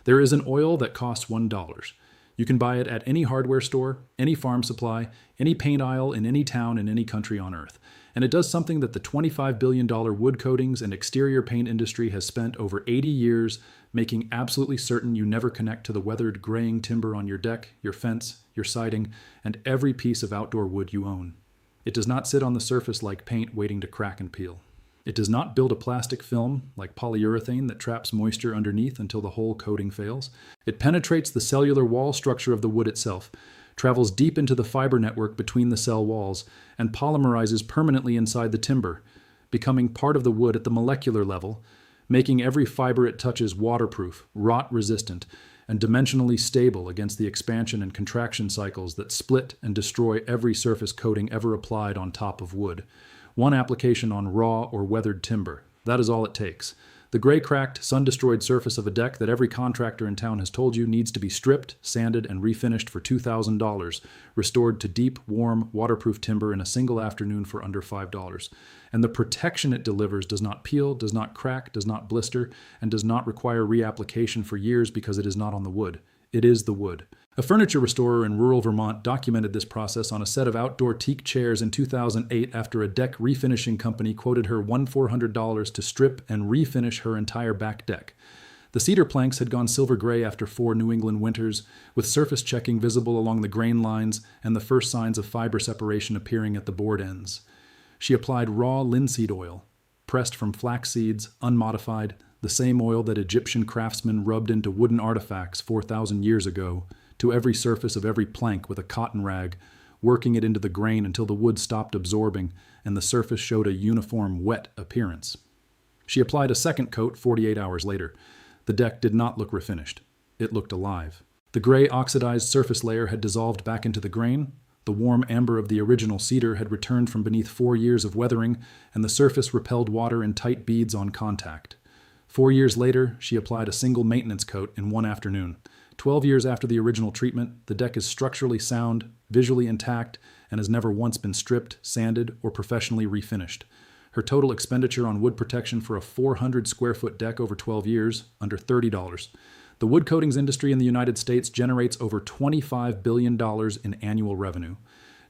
There is an oil that costs $1. You can buy it at any hardware store, any farm supply, any paint aisle in any town in any country on earth. And it does something that the $25 billion wood coatings and exterior paint industry has spent over 80 years making absolutely certain you never connect to the weathered, graying timber on your deck, your fence, your siding, and every piece of outdoor wood you own. It does not sit on the surface like paint waiting to crack and peel. It does not build a plastic film like polyurethane that traps moisture underneath until the whole coating fails. It penetrates the cellular wall structure of the wood itself, travels deep into the fiber network between the cell walls, and polymerizes permanently inside the timber, becoming part of the wood at the molecular level, making every fiber it touches waterproof, rot-resistant, and dimensionally stable against the expansion and contraction cycles that split and destroy every surface coating ever applied on top of wood. One application on raw or weathered timber. That is all it takes. The gray-cracked, sun-destroyed surface of a deck that every contractor in town has told you needs to be stripped, sanded, and refinished for $2,000, restored to deep, warm, waterproof timber in a single afternoon for under $5. And the protection it delivers does not peel, does not crack, does not blister, and does not require reapplication for years because it is not on the wood. It is the wood. A furniture restorer in rural Vermont documented this process on a set of outdoor teak chairs in 2008 after a deck refinishing company quoted her $1,400 to strip and refinish her entire back deck. The cedar planks had gone silver gray after 4 New England winters, with surface checking visible along the grain lines and the first signs of fiber separation appearing at the board ends. She applied raw linseed oil, pressed from flax seeds, unmodified, the same oil that Egyptian craftsmen rubbed into wooden artifacts 4,000 years ago, to every surface of every plank with a cotton rag, working it into the grain until the wood stopped absorbing and the surface showed a uniform wet appearance. She applied a second coat 48 hours later. The deck did not look refinished. It looked alive. The gray oxidized surface layer had dissolved back into the grain, the warm amber of the original cedar had returned from beneath 4 years of weathering, and the surface repelled water in tight beads on contact. 4 years later, she applied a single maintenance coat in one afternoon. 12 years after the original treatment, the deck is structurally sound, visually intact, and has never once been stripped, sanded, or professionally refinished. Her total expenditure on wood protection for a 400 square foot deck over 12 years, under $30. The wood coatings industry in the United States generates over $25 billion in annual revenue.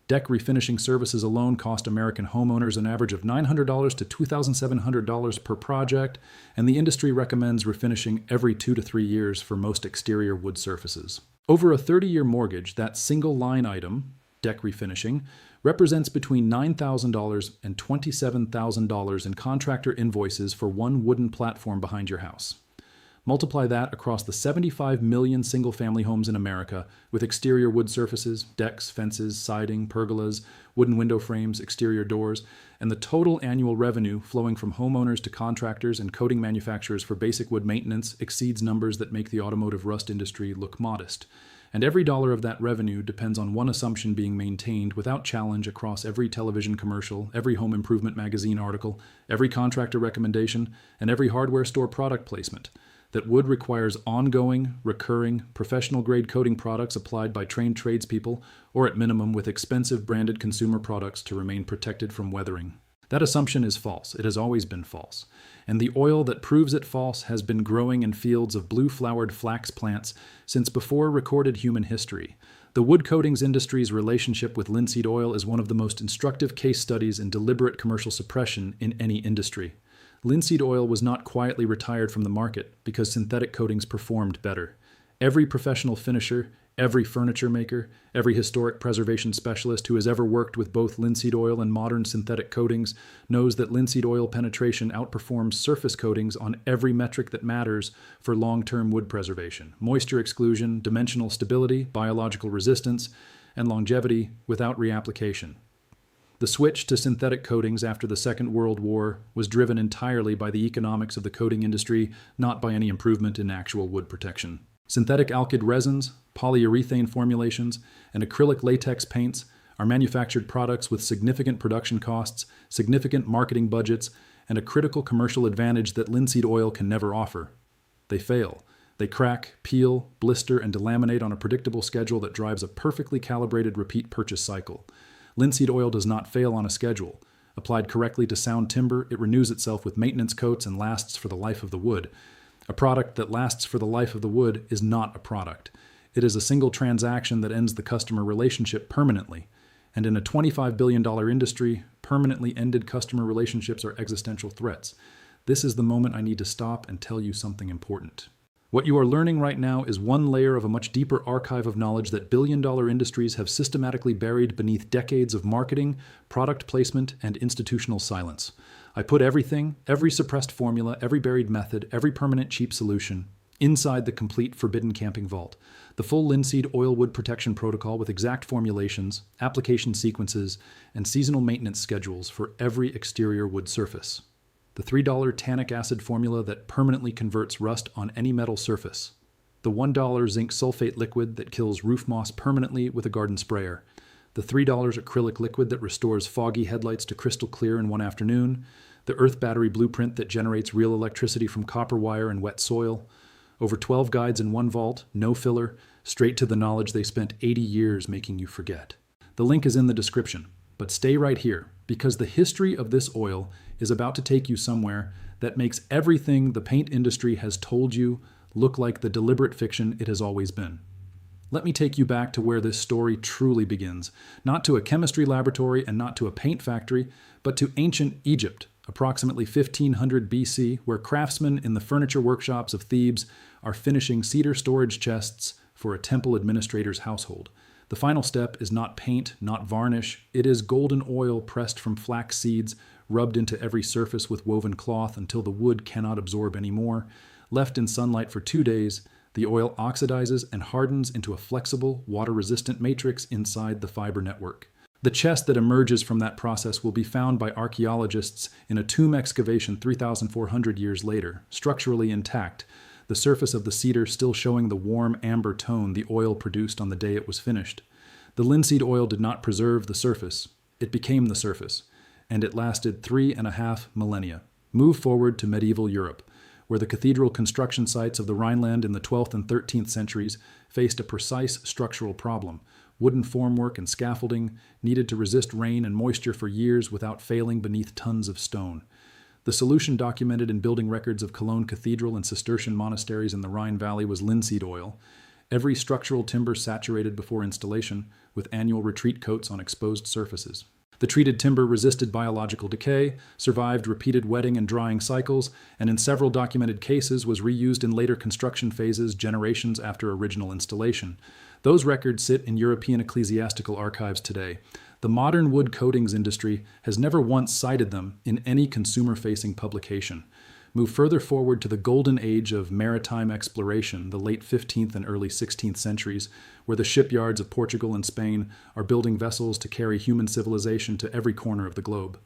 Deck refinishing services alone cost American homeowners an average of $900 to $2,700 per project, and the industry recommends refinishing every 2 to 3 years for most exterior wood surfaces. Over a 30-year mortgage, that single line item, deck refinishing, represents between $9,000 and $27,000 in contractor invoices for one wooden platform behind your house. Multiply that across the 75 million single-family homes in America with exterior wood surfaces, decks, fences, siding, pergolas, wooden window frames, exterior doors, and the total annual revenue flowing from homeowners to contractors and coating manufacturers for basic wood maintenance exceeds numbers that make the automotive rust industry look modest. And every dollar of that revenue depends on one assumption being maintained without challenge across every television commercial, every home improvement magazine article, every contractor recommendation, and every hardware store product placement: that wood requires ongoing, recurring, professional-grade coating products applied by trained tradespeople, or at minimum with expensive branded consumer products to remain protected from weathering. That assumption is false. It has always been false. And the oil that proves it false has been growing in fields of blue-flowered flax plants since before recorded human history. The wood coatings industry's relationship with linseed oil is one of the most instructive case studies in deliberate commercial suppression in any industry. Linseed oil was not quietly retired from the market because synthetic coatings performed better. Every professional finisher, every furniture maker, every historic preservation specialist who has ever worked with both linseed oil and modern synthetic coatings knows that linseed oil penetration outperforms surface coatings on every metric that matters for long-term wood preservation: moisture exclusion, dimensional stability, biological resistance, and longevity without reapplication. The switch to synthetic coatings after the Second World War was driven entirely by the economics of the coating industry, not by any improvement in actual wood protection. Synthetic alkyd resins, polyurethane formulations, and acrylic latex paints are manufactured products with significant production costs, significant marketing budgets, and a critical commercial advantage that linseed oil can never offer. They fail. They crack, peel, blister, and delaminate on a predictable schedule that drives a perfectly calibrated repeat purchase cycle. Linseed oil does not fail on a schedule. Applied correctly to sound timber, it renews itself with maintenance coats and lasts for the life of the wood. A product that lasts for the life of the wood is not a product. It is a single transaction that ends the customer relationship permanently. And in a $25 billion industry, permanently ended customer relationships are existential threats. This is the moment I need to stop and tell you something important. What you are learning right now is one layer of a much deeper archive of knowledge that billion-dollar industries have systematically buried beneath decades of marketing, product placement, and institutional silence. I put everything, every suppressed formula, every buried method, every permanent cheap solution, inside the complete forbidden camping vault. The full linseed oil wood protection protocol with exact formulations, application sequences, and seasonal maintenance schedules for every exterior wood surface. The $3 tannic acid formula that permanently converts rust on any metal surface. The $1 zinc sulfate liquid that kills roof moss permanently with a garden sprayer. The $3 acrylic liquid that restores foggy headlights to crystal clear in one afternoon. The earth battery blueprint that generates real electricity from copper wire and wet soil. Over 12 guides in one vault, no filler, straight to the knowledge they spent 80 years making you forget. The link is in the description, but stay right here, because the history of this oil is about to take you somewhere that makes everything the paint industry has told you look like the deliberate fiction it has always been. Let me take you back to where this story truly begins, not to a chemistry laboratory and not to a paint factory, but to ancient Egypt, approximately 1500 BC, where craftsmen in the furniture workshops of Thebes are finishing cedar storage chests for a temple administrator's household. The final step is not paint, not varnish. It is golden oil pressed from flax seeds, rubbed into every surface with woven cloth until the wood cannot absorb any more. Left in sunlight for 2 days, the oil oxidizes and hardens into a flexible, water-resistant matrix inside the fiber network. The chest that emerges from that process will be found by archaeologists in a tomb excavation 3,400 years later, structurally intact, the surface of the cedar still showing the warm amber tone the oil produced on the day it was finished. The linseed oil did not preserve the surface. It became the surface, and it lasted 3.5 millennia. Move forward to medieval Europe, where the cathedral construction sites of the Rhineland in the 12th and 13th centuries faced a precise structural problem. Wooden formwork and scaffolding needed to resist rain and moisture for years without failing beneath tons of stone. The solution documented in building records of Cologne Cathedral and Cistercian monasteries in the Rhine Valley was linseed oil. Every structural timber saturated before installation, with annual retreat coats on exposed surfaces. The treated timber resisted biological decay, survived repeated wetting and drying cycles, and in several documented cases was reused in later construction phases generations after original installation. Those records sit in European ecclesiastical archives today. The modern wood coatings industry has never once cited them in any consumer-facing publication. Move further forward to the golden age of maritime exploration, the late 15th and early 16th centuries, where the shipyards of Portugal and Spain are building vessels to carry human civilization to every corner of the globe.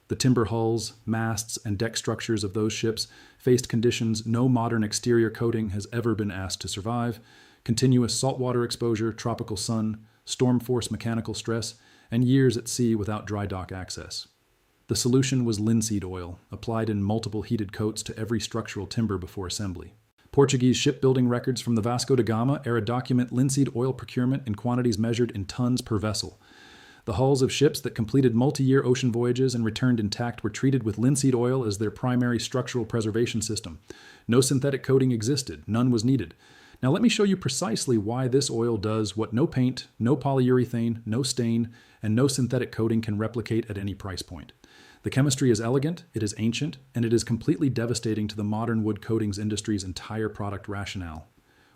The timber hulls, masts, and deck structures of those ships faced conditions no modern exterior coating has ever been asked to survive: continuous saltwater exposure, tropical sun, storm force mechanical stress, and years at sea without dry dock access. The solution was linseed oil, applied in multiple heated coats to every structural timber before assembly. Portuguese shipbuilding records from the Vasco da Gama era document linseed oil procurement in quantities measured in tons per vessel. The hulls of ships that completed multi-year ocean voyages and returned intact were treated with linseed oil as their primary structural preservation system. No synthetic coating existed, none was needed. Now let me show you precisely why this oil does what no paint, no polyurethane, no stain, and no synthetic coating can replicate at any price point. The chemistry is elegant, it is ancient, and it is completely devastating to the modern wood coatings industry's entire product rationale.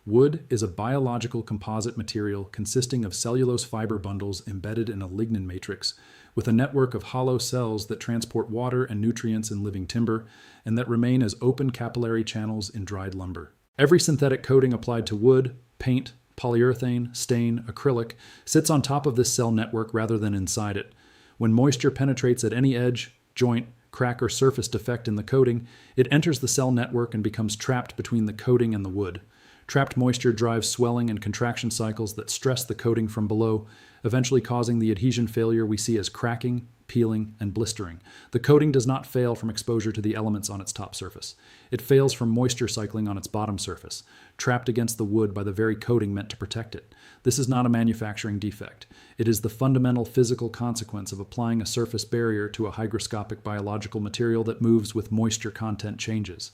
Wood is a biological composite material consisting of cellulose fiber bundles embedded in a lignin matrix, with a network of hollow cells that transport water and nutrients in living timber, and that remain as open capillary channels in dried lumber. Every synthetic coating applied to wood, paint, polyurethane, stain, acrylic sits on top of this cell network rather than inside it. When moisture penetrates at any edge, joint, crack, or surface defect in the coating, it enters the cell network and becomes trapped between the coating and the wood. Trapped moisture drives swelling and contraction cycles that stress the coating from below, eventually causing the adhesion failure we see as cracking, peeling, and blistering. The coating does not fail from exposure to the elements on its top surface. It fails from moisture cycling on its bottom surface, trapped against the wood by the very coating meant to protect it. This is not a manufacturing defect. It is the fundamental physical consequence of applying a surface barrier to a hygroscopic biological material that moves with moisture content changes.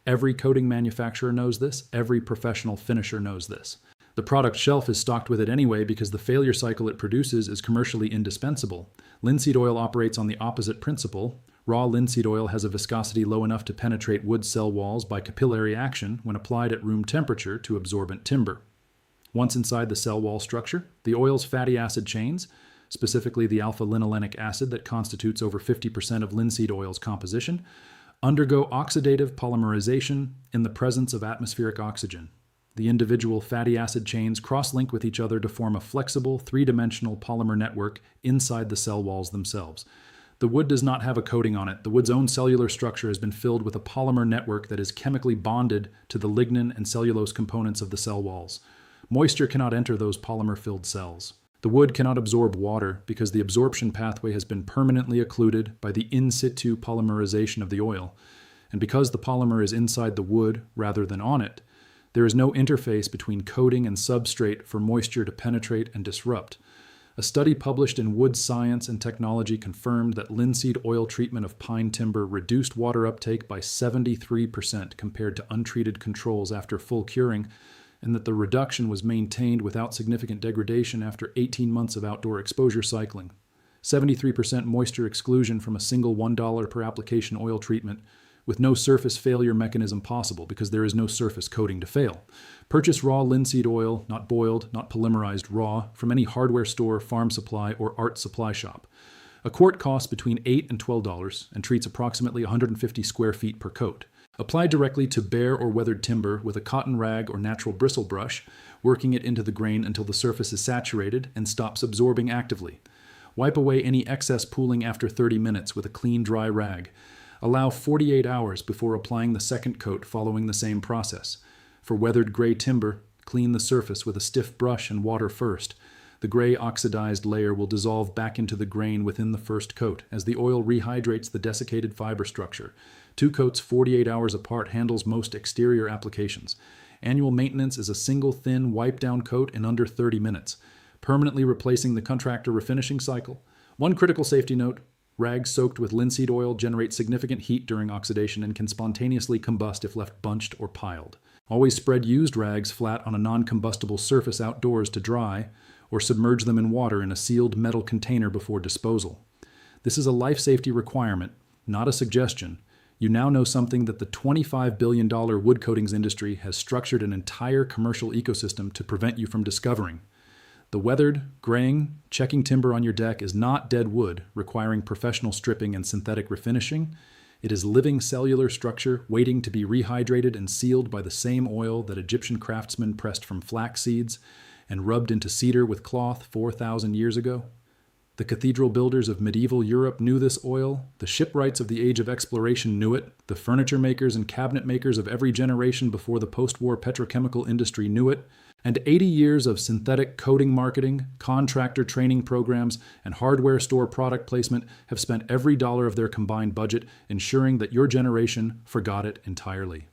Every coating manufacturer knows this. Every professional finisher knows this. The product shelf is stocked with it anyway because the failure cycle it produces is commercially indispensable. Linseed oil operates on the opposite principle. Raw linseed oil has a viscosity low enough to penetrate wood cell walls by capillary action when applied at room temperature to absorbent timber. Once inside the cell wall structure, the oil's fatty acid chains, specifically the alpha-linolenic acid that constitutes over 50% of linseed oil's composition, undergo oxidative polymerization in the presence of atmospheric oxygen. The individual fatty acid chains cross-link with each other to form a flexible, three-dimensional polymer network inside the cell walls themselves. The wood does not have a coating on it. The wood's own cellular structure has been filled with a polymer network that is chemically bonded to the lignin and cellulose components of the cell walls. Moisture cannot enter those polymer-filled cells. The wood cannot absorb water because the absorption pathway has been permanently occluded by the in situ polymerization of the oil. And because the polymer is inside the wood rather than on it, there is no interface between coating and substrate for moisture to penetrate and disrupt. A study published in Wood Science and Technology confirmed that linseed oil treatment of pine timber reduced water uptake by 73% compared to untreated controls after full curing, and that the reduction was maintained without significant degradation after 18 months of outdoor exposure cycling. 73% moisture exclusion from a single $1 per application oil treatment, with no surface failure mechanism possible because there is no surface coating to fail. Purchase raw linseed oil, not boiled, not polymerized, raw, from any hardware store, farm supply, or art supply shop. A quart costs between $8 and $12 and treats approximately 150 square feet per coat. Apply directly to bare or weathered timber with a cotton rag or natural bristle brush, working it into the grain until the surface is saturated and stops absorbing actively. Wipe away any excess pooling after 30 minutes with a clean, dry rag. Allow 48 hours before applying the second coat following the same process. For weathered gray timber, clean the surface with a stiff brush and water first. The gray oxidized layer will dissolve back into the grain within the first coat as the oil rehydrates the desiccated fiber structure. 2 coats 48 hours apart handles most exterior applications. Annual maintenance is a single thin wipe-down coat in under 30 minutes, permanently replacing the contractor refinishing cycle. One critical safety note: rags soaked with linseed oil generate significant heat during oxidation and can spontaneously combust if left bunched or piled. Always spread used rags flat on a non-combustible surface outdoors to dry, or submerge them in water in a sealed metal container before disposal. This is a life safety requirement, not a suggestion. You now know something that the $25 billion wood coatings industry has structured an entire commercial ecosystem to prevent you from discovering. The weathered, graying, checking timber on your deck is not dead wood requiring professional stripping and synthetic refinishing. It is living cellular structure waiting to be rehydrated and sealed by the same oil that Egyptian craftsmen pressed from flax seeds and rubbed into cedar with cloth 4,000 years ago. The cathedral builders of medieval Europe knew this oil, the shipwrights of the age of exploration knew it, the furniture makers and cabinet makers of every generation before the post-war petrochemical industry knew it, and 80 years of synthetic coating marketing, contractor training programs, and hardware store product placement have spent every dollar of their combined budget ensuring that your generation forgot it entirely.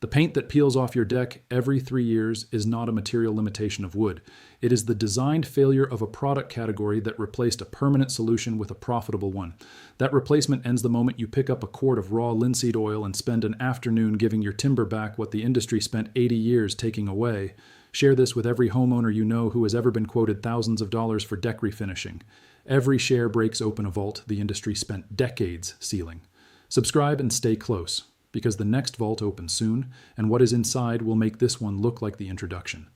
The paint that peels off your deck every 3 years is not a material limitation of wood. It is the designed failure of a product category that replaced a permanent solution with a profitable one. That replacement ends the moment you pick up a quart of raw linseed oil and spend an afternoon giving your timber back what the industry spent 80 years taking away. Share this with every homeowner you know who has ever been quoted thousands of dollars for deck refinishing. Every share breaks open a vault the industry spent decades sealing. Subscribe and stay close, because the next vault opens soon, and what is inside will make this one look like the introduction.